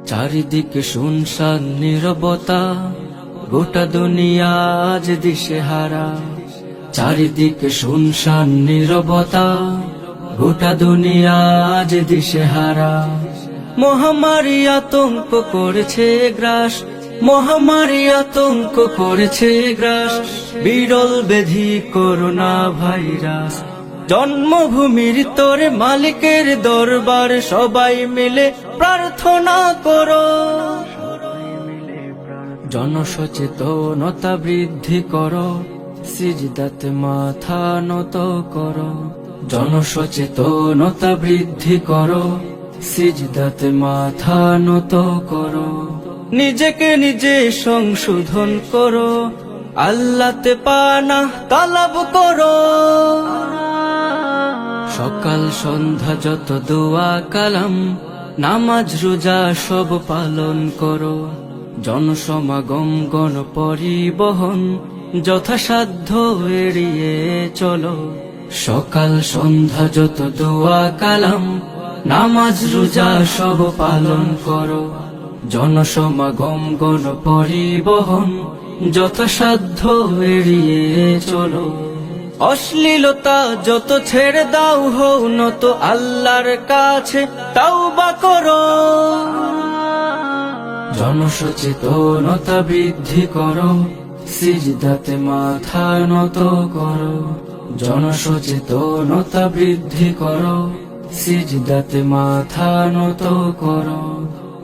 চারিদিকে শুনশান নীরবতা, গোটা দুনিয়া আজ দিশেহারা। চারিদিকে শুনশান নীরবতা, গোটা দুনিয়া আজ দিশেহারা। মহামারী আতঙ্ক করেছে গ্রাস, মহামারী আতঙ্ক করেছে গ্রাস। বিরল ব্যাধি করোনা ভাইরাস, জন্মভূমির তোর মালিকের দরবার সবাই মিলে প্রার্থনা করো। জনসচেতনতা বৃদ্ধি করো, সিজদাতে মাথা নত করো। জনসচেতনতা বৃদ্ধি করো, সিজদাতে মাথা নত করো। নিজেকে নিজে সংশোধন করো, আল্লাহতে পানাহ তালাব করো। সকাল সন্ধ্যা যত দোয়া কালাম, নামাজ রোজা সব পালন করো। জনসমাগম গণ পরিবহন যথাসাধ্য এড়িয়ে চলো। সকাল সন্ধ্যা যত দোয়া কালাম, নামাজ রোজা সব পালন করো। জনসমাগম গণ পরিবহন যথাসাধ্য এড়িয়ে চলো। অশ্লীলতা যত ছেড়ে দাও, হও নত আল্লাহর কাছে তাওবা করো। জনসচেতনতা বৃদ্ধি করো, সিজদাতে মাথা নত করো। জনসচেতনতা বৃদ্ধি করো, সিজদাতে মাথা নত করো।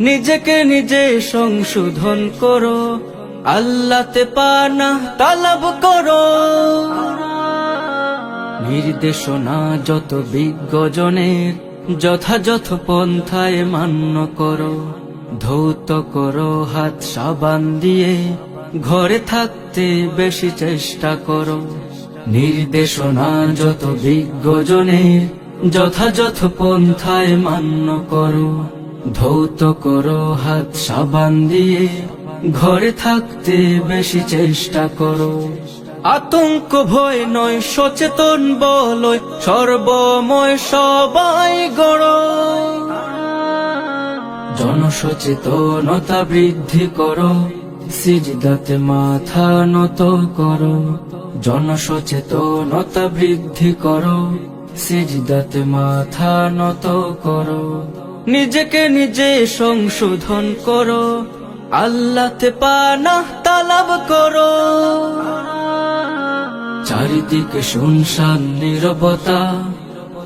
নিজেকে নিজে সংশোধন করো, আল্লাহতে পানাহ তালাব করো। নির্দেশনা যত বিজ্ঞজনের যথাযথ পন্থায় মান্য করো। ধৌত করো হাত সাবান দিয়ে, ঘরে থাকতে বেশি চেষ্টা করো। নির্দেশনা যত বিজ্ঞজনের যথাযথ পন্থায় মান্য করো। ধৌত করো হাত সাবান দিয়ে, ঘরে থাকতে বেশি চেষ্টা করো। আতঙ্ক ভয় নয় সচেতন বলয়, সর্বময় সবাই গড়ো। জনসচেতনতা বৃদ্ধি করো, সিজদাতে মাথা নত করো। জনসচেতনতা বৃদ্ধি করো, সিজদাতে মাথা নত করো। নিজেকে নিজে সংশোধন করো, আল্লাহতে পানাহ তালাব করো। চারিদিকে শুনশান নীরবতা,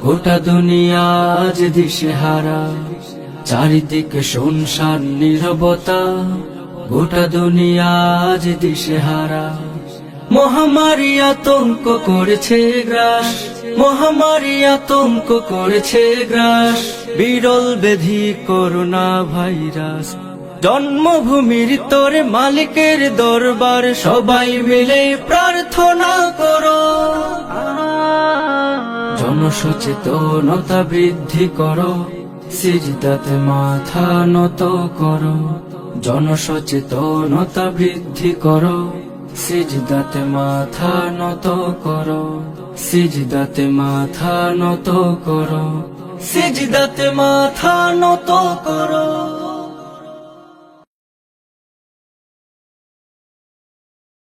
গোটা দুনিয়া আজ দিশেহারা। চারিদিকে শুনশান নীরবতা, গোটা দুনিয়া আজ দিশেহারা। মহামারী আতঙ্ক করেছে গ্রাস, মহামারী আতঙ্ক করেছে গ্রাস। বিরল ব্যাধি করোনা ভাইরাস, জন্মভূমির তোর মালিকের দরবার সবাই মিলে প্রার্থনা করো। জনসচেতনতা বৃদ্ধি করো, সিজদাতে মাথা নত করো। জনসচেতনতা বৃদ্ধি করো, সিজদাতে মাথা নত করো। সিজদাতে মাথা নত করো, সিজদাতে মাথা নত করো।